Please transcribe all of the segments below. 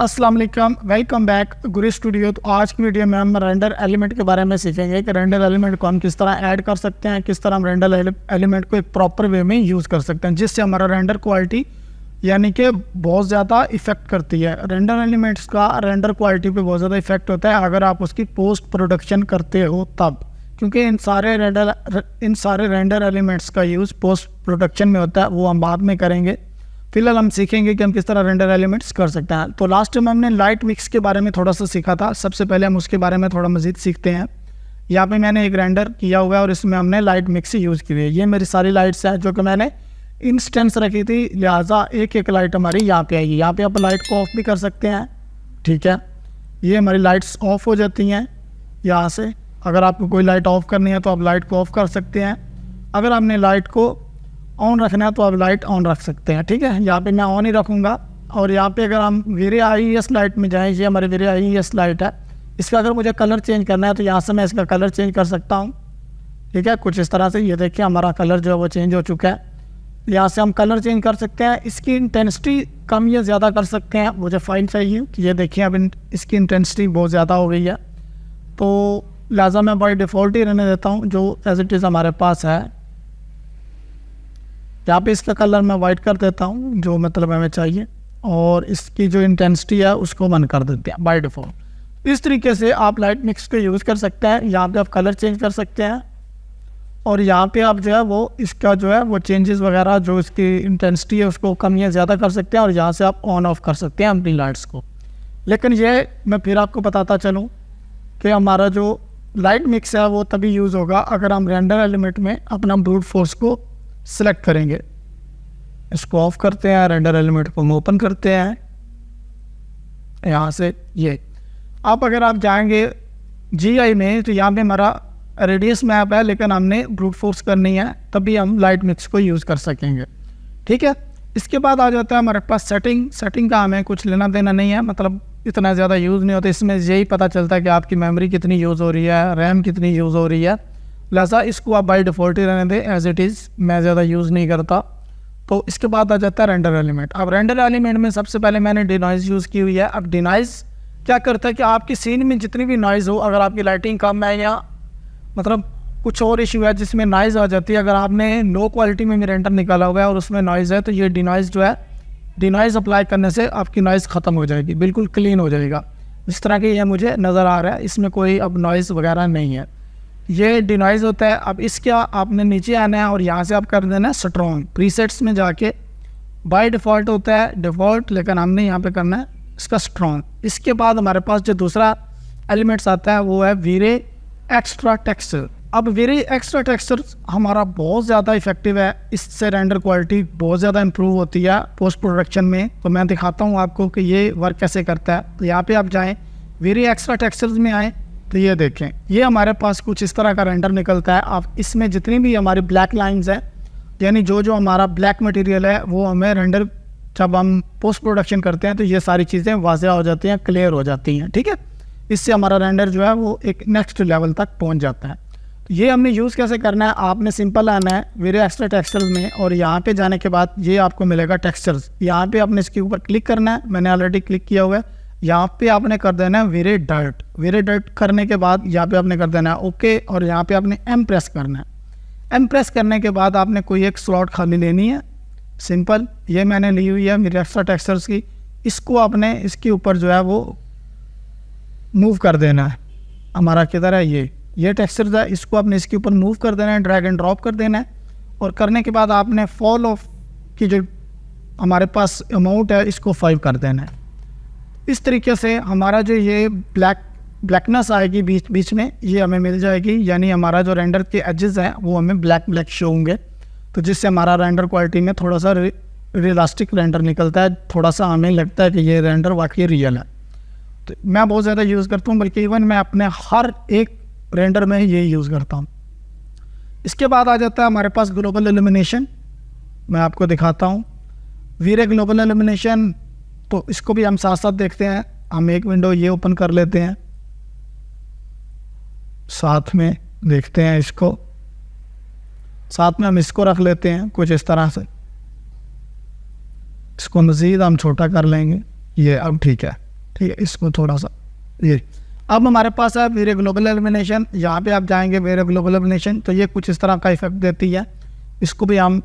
अस्सलाम वालेकुम, welcome back गुरी studio. तो आज की वीडियो में हम रेंडर एलिमेंट के बारे में सीखेंगे कि रेंडर एलिमेंट को हम किस तरह ऐड कर सकते हैं, किस तरह हम रेंडर एलिमेंट को एक प्रॉपर वे में यूज़ कर सकते हैं जिससे हमारा रेंडर क्वालिटी यानी कि बहुत ज़्यादा इफेक्ट करती है। रेंडर एलिमेंट्स का रेंडर क्वालिटी पे बहुत ज़्यादा इफेक्ट होता है अगर आप उसकी पोस्ट प्रोडक्शन करते हो तब, क्योंकि इन सारे रेंडर एलिमेंट्स का यूज़ पोस्ट प्रोडक्शन में होता है। वो हम बाद में करेंगे। फिलहाल हम सीखेंगे कि हम किस तरह रेंडर एलिमेंट्स कर सकते हैं। तो लास्ट में हमने लाइट मिक्स के बारे में थोड़ा सा सीखा था। सबसे पहले हम उसके बारे में थोड़ा मज़ीद सीखते हैं। यहाँ पे मैंने एक रेंडर किया हुआ है और इसमें हमने लाइट मिक्स यूज़ की है। ये मेरी सारी लाइट्स हैं जो कि मैंने इंस्टेंस रखी थी, लिहाजा एक एक लाइट हमारी यहाँ पे आएगी। यहाँ पे आप लाइट को ऑफ भी कर सकते हैं, ठीक है। ये हमारी लाइट्स ऑफ हो जाती हैं यहाँ से। अगर आपको कोई लाइट ऑफ करनी है तो आप लाइट को ऑफ कर सकते हैं। अगर आपने लाइट को ऑन रखना है तो आप लाइट ऑन रख सकते हैं, ठीक है। यहाँ पे मैं ऑन ही रखूँगा। और यहाँ पे अगर हम वीरे IES लाइट में जाएँ, ये हमारी वीरे IES लाइट है। इसका अगर मुझे कलर चेंज करना है तो यहाँ से मैं इसका कलर चेंज कर सकता हूँ, ठीक है। कुछ इस तरह से ये देखिए हमारा कलर जो है वो चेंज हो चुका है। यहाँ से हम कलर चेंज कर सकते हैं। इसकी इंटेंसिटी कम या ज़्यादा कर सकते हैं। मुझे फाइन चाहिए, ये देखिए अब इसकी इंटेंसिटी बहुत ज़्यादा हो गई है, तो लिहाजा मैं बाई डिफ़ॉल्ट ही रहने देता हूँ जो एज इट इज़ हमारे पास है। यहाँ पे इसका कलर मैं वाइट कर देता हूँ जो मतलब हमें चाहिए, और इसकी जो इंटेंसिटी है उसको बंद कर देते हैं बाय डिफ़ॉल्ट। इस तरीके से आप लाइट मिक्स को यूज़ कर सकते हैं। यहाँ पे आप कलर चेंज कर सकते हैं और यहाँ पे आप जो है वो इसका जो है वो चेंजेस वगैरह जो इसकी इंटेंसिटी है उसको कम या ज़्यादा कर सकते हैं, और यहाँ से आप ऑन ऑफ कर सकते हैं अपनी लाइट्स को। लेकिन ये मैं फिर आपको बताता चलूँ कि हमारा जो लाइट मिक्स है वो तभी यूज़ होगा अगर हम रेंडर एलिमेंट में अपना ब्रूट फोर्स को सिलेक्ट करेंगे। इसको ऑफ करते हैं, रेंडर एलिमेंट को ओपन करते हैं यहाँ से। ये आप अगर आप जाएंगे GI में तो यहाँ पे हमारा रेडियस मैप है, लेकिन हमने ब्रूट फोर्स करनी है तभी हम लाइट मिक्स को यूज़ कर सकेंगे, ठीक है। इसके बाद आ जाता है हमारे पास सेटिंग का हमें कुछ लेना देना नहीं है, मतलब इतना ज़्यादा यूज़ नहीं होता। इसमें यही पता चलता है कि आपकी मेमोरी कितनी यूज़ हो रही है, रैम कितनी यूज़ हो रही है। लिहाजा इसको आप बाई डिफ़ॉल्ट ही रहने दें एज इट इज़, मैं ज़्यादा यूज़ नहीं करता। तो इसके बाद आ जाता है रेंडर एलिमेंट। अब रेंडर एलिमेंट में सबसे पहले मैंने डिनॉइज़ यूज़ की हुई है। अब डिनॉइज़ क्या करता है कि आपकी सीन में जितनी भी नॉइज़ हो, अगर आपकी लाइटिंग कम है या मतलब कुछ और इशू है जिसमें नॉइज़ आ जाती है, अगर आपने लो क्वालिटी में रेंडर निकाला हुआ है और उसमें नॉइज़ है तो ये डिनॉइज़ जो है, डिनॉइज़ अप्लाई करने से आपकी नॉइज़ ख़त्म हो जाएगी, बिल्कुल क्लीन हो जाएगा। इस तरह की ये मुझे नज़र आ रहा है, इसमें कोई अब नॉइज़ वगैरह नहीं है। ये डिनॉइज़ होता है। अब इसके आपने नीचे आना है और यहाँ से आप कर देना है स्ट्रॉन्ग। प्रीसेट्स में जाके बाय डिफ़ॉल्ट होता है डिफ़ॉल्ट, लेकिन हमने यहाँ पे करना है इसका स्ट्रॉन्ग। इसके बाद हमारे पास जो दूसरा एलिमेंट्स आता है वो है वीरे एक्स्ट्रा टेक्सचर। अब वीरे एक्स्ट्रा टेक्सचर हमारा बहुत ज़्यादा इफेक्टिव है, इससे रेंडर क्वालिटी बहुत ज़्यादा इंप्रूव होती है पोस्ट प्रोडक्शन में। तो मैं दिखाता हूँ आपको कि ये वर्क कैसे करता है। तो यहाँ पे आप जाएँ, वीरे एक्स्ट्रा टेक्सचर्स में आएँ तो ये देखें, ये हमारे पास कुछ इस तरह का रेंडर निकलता है। आप इसमें जितनी भी हमारी ब्लैक लाइंस हैं, यानी जो हमारा ब्लैक मटेरियल है वो हमें रेंडर जब हम पोस्ट प्रोडक्शन करते हैं तो ये सारी चीज़ें वाज़ेह हो जाती हैं, क्लियर हो जाती हैं, ठीक है। इससे हमारा रेंडर जो है वो एक नेक्स्ट लेवल तक पहुंच जाता है। तो ये हमने यूज़ कैसे करना है, आपने सिंपल आना है वीरे एक्स्ट्रा टेक्सचर्स में और यहाँ पे जाने के बाद ये आपको मिलेगा टेक्सचर्स। यहाँ पे आपने इसके ऊपर क्लिक करना है, मैंने ऑलरेडी क्लिक किया हुआ है। यहाँ पे आपने कर देना है वीरे डर्ट। वीरे डर्ट करने के बाद यहाँ पे आपने कर देना है ओके, और यहाँ पे आपने M प्रेस करना है। M प्रेस करने के बाद आपने कोई एक स्लॉट खाली लेनी है, सिंपल। ये मैंने ली हुई है मेरे एक्स्ट्रा टेक्सचर्स की। इसको आपने इसके ऊपर जो है वो मूव कर देना है। हमारा किधर है, ये टेक्सचर है, इसको आपने इसके ऊपर मूव कर देना है, ड्रैग एंड ड्रॉप कर देना है। और करने के बाद आपने फॉल ऑफ की जो हमारे पास अमाउंट है इसको 5 कर देना है। इस तरीके से हमारा जो ये ब्लैकनेस आएगी बीच बीच में, ये हमें मिल जाएगी, यानी हमारा जो रेंडर के एजेस हैं वो हमें ब्लैक शो होंगे। तो जिससे हमारा रेंडर क्वालिटी में थोड़ा सा रियलिस्टिक रेंडर निकलता है, थोड़ा सा हमें लगता है कि ये रेंडर वाकई रियल है। तो मैं बहुत ज़्यादा यूज़ करता हूँ, बल्कि इवन मैं अपने हर एक रेंडर में ये यूज़ करता हूँ। इसके बाद आ जाता है हमारे पास ग्लोबल इल्यूमिनेशन। मैं आपको दिखाता हूँ वीरे ग्लोबल इल्यूमिनेशन। तो इसको भी हम साथ साथ देखते हैं। हम एक विंडो ये ओपन कर लेते हैं, साथ में देखते हैं इसको, साथ में हम इसको रख लेते हैं कुछ इस तरह से। इसको मज़ीद हम छोटा कर लेंगे, ये अब ठीक है। ठीक है, इसको थोड़ा सा ये। अब हमारे पास है वेरे ग्लोबल इल्यूमिनेशन। यहाँ पे आप जाएंगे वेरे ग्लोबल इल्यूमिनेशन, तो ये कुछ इस तरह का इफेक्ट देती है। इसको भी हम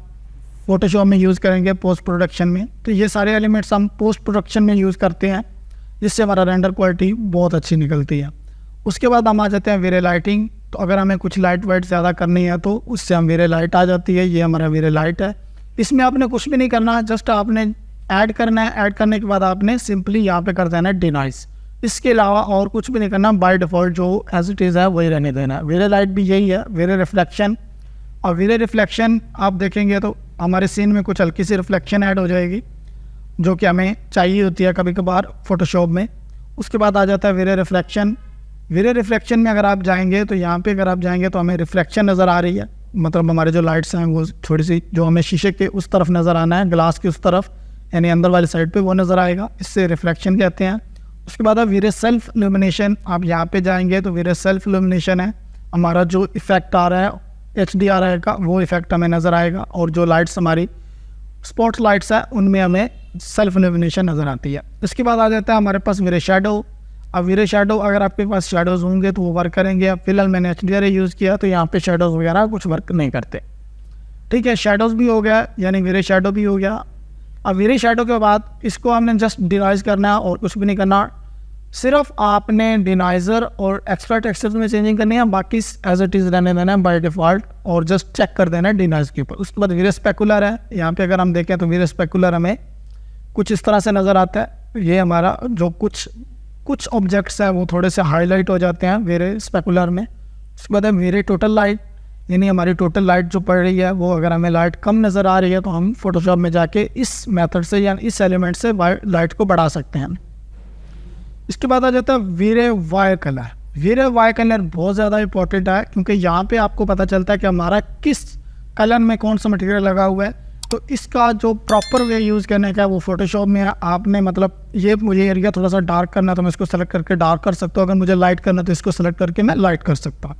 फोटोशॉप में यूज़ करेंगे पोस्ट प्रोडक्शन में। तो ये सारे एलिमेंट्स हम पोस्ट प्रोडक्शन में यूज़ करते हैं, जिससे हमारा रेंडर क्वालिटी बहुत अच्छी निकलती है। उसके बाद हम आ जाते हैं वेरे लाइटिंग। तो अगर हमें कुछ लाइट वाइट ज़्यादा करनी है तो उससे हम वेरे लाइट आ जाती है। ये हमारा वेरे लाइट है। इसमें आपने कुछ भी नहीं करना है, जस्ट आपने ऐड करना है। ऐड करने के बाद आपने सिंपली यहाँ पे कर देना है डिनाइज। इसके अलावा और कुछ भी नहीं करना, बाय डिफ़ॉल्ट जो एज इट इज़ है वही रहने देना है। वेरे लाइट भी यही है, वेरे रिफ्लेक्शन। और वेरे रिफ्लेक्शन आप देखेंगे तो हमारे सीन में कुछ हल्की सी रिफ्लेक्शन ऐड हो जाएगी, जो कि हमें चाहिए होती है कभी कभार फोटोशॉप में। उसके बाद आ जाता है वेरे रिफ्लेक्शन। वेरे रिफ्लेक्शन में अगर आप जाएंगे तो यहाँ पे अगर आप जाएंगे तो हमें रिफ्लेक्शन नज़र आ रही है, मतलब हमारे जो लाइट्स हैं वो थोड़ी सी जो हमें शीशे के उस तरफ नज़र आना है, ग्लास की उस तरफ, यानी अंदर वाली साइड पे वो नज़र आएगा। इससे रिफ्लेक्शन कहते हैं। उसके बाद अब वेरे सेल्फ इल्यूमिनेशन। आप यहाँ पे जाएंगे तो वेरे सेल्फ इल्यूमिनेशन है। हमारा जो इफेक्ट आ रहा है HDR का, वो इफेक्ट हमें नज़र आएगा। और जो लाइट्स हमारी स्पॉट लाइट्स है उनमें हमें सेल्फ इल्यूमिनेशन नज़र आती है। इसके बाद आ जाता है हमारे पास वेरे शेडो। अब वेरे शेडो अगर आपके पास शेडोज़ होंगे तो वो वर्क करेंगे। अब फिलहाल मैंने HDR यूज़ किया तो यहाँ पे शेडोज़ वगैरह कुछ वर्क नहीं करते। ठीक है, शेडोज़ भी हो गया, यानी वेरे शेडो भी हो गया। अब वेरे शेडो के बाद इसको हमने जस्ट डिनाइज करना है और कुछ भी नहीं करना। सिर्फ आपने डिनाइज़र और एक्स्ट्रा टेक्सचर्स में चेंजिंग करनी है, बाकी एज इट इज़ रहने देना है बाय डिफ़ॉल्ट, और जस्ट चेक कर देना है डिनाइज के ऊपर। उसके बाद वेरे स्पेकुलर है। यहाँ पे अगर हम देखें तो वेरे स्पेकुलर हमें कुछ इस तरह से नज़र आता है। ये हमारा जो कुछ ऑब्जेक्ट्स है वो थोड़े से हाईलाइट हो जाते हैं वेरे स्पेकुलर में। उसके बाद है वेरे टोटल लाइट, यानी हमारी टोटल लाइट जो पड़ रही है वो अगर हमें लाइट कम नज़र आ रही है तो हम फोटोशॉप में जाके इस मेथड से या इस एलिमेंट से लाइट को बढ़ा सकते हैं। इसके बाद आ जाता है वेरे वाई कलर। वेरे वाई कलर बहुत ज़्यादा इंपॉर्टेंट है, क्योंकि यहाँ पे आपको पता चलता है कि हमारा किस कलर में कौन सा मटेरियल लगा हुआ है। तो इसका जो प्रॉपर वे यूज़ करने का है वो फोटोशॉप में है। आपने मतलब ये मुझे एरिया थोड़ा सा डार्क करना है तो मैं इसको सेलेक्ट करके डार्क कर सकता हूँ। अगर मुझे लाइट करना है तो इसको सेलेक्ट करके मैं लाइट कर सकता हूँ।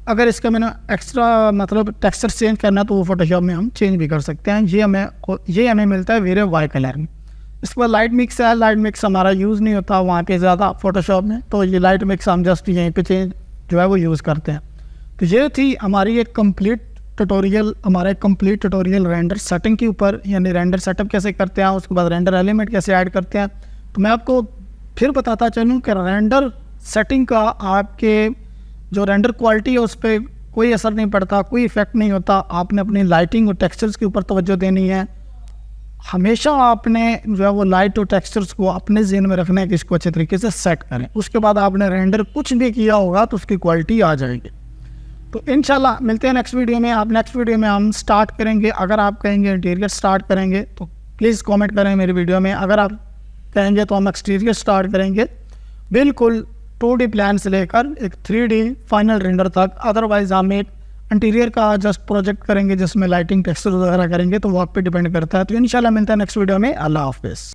अगर इसका मैंने एक्स्ट्रा मतलब टेक्सचर चेंज करना है तो वो फोटोशॉप में हम चेंज भी कर सकते हैं। ये हमें मिलता है वेरे वाई कलर में। इसके बाद लाइट मिक्स है। लाइट मिक्स हमारा यूज़ नहीं होता वहाँ पे ज़्यादा फोटोशॉप में, तो ये लाइट मिक्स हम जस्ट यहीं पे चेंज जो है वो यूज़ करते हैं। तो ये थी हमारी एक कंप्लीट ट्यूटोरियल रेंडर सेटिंग के ऊपर, यानी रेंडर सेटअप कैसे करते हैं, उसके बाद रेंडर एलिमेंट कैसे ऐड करते हैं। तो मैं आपको फिर बताता चलूँ कि रेंडर सेटिंग का आपके जो रेंडर क्वालिटी है उस पर कोई असर नहीं पड़ता, कोई इफेक्ट नहीं होता। आपने अपनी लाइटिंग और टेक्सचर्स के ऊपर तवज्जो देनी है। हमेशा आपने जो है वो लाइट और टेक्सचर्स को अपने ज़हन में रखना है कि इसको अच्छे तरीके से सेट करें। उसके बाद आपने रेंडर कुछ भी किया होगा तो उसकी क्वालिटी आ जाएगी। तो इंशाल्लाह मिलते हैं नेक्स्ट वीडियो में। आप नेक्स्ट वीडियो में हम स्टार्ट करेंगे, अगर आप कहेंगे इंटीरियर स्टार्ट करेंगे तो प्लीज़ कमेंट करें मेरी वीडियो में। अगर आप कहेंगे तो हम एक्सटीरियर स्टार्ट करेंगे, बिल्कुल 2D प्लान से लेकर एक 3D फाइनल रेंडर तक। अदरवाइज़ हम एक इंटीरियर का जस्ट प्रोजेक्ट करेंगे जिसमें लाइटिंग टेक्सचर वगैरह करेंगे, तो वो आप पे डिपेंड करता है। तो इंशाल्लाह मिलता है नेक्स्ट वीडियो में। अल्लाह हाफिज़।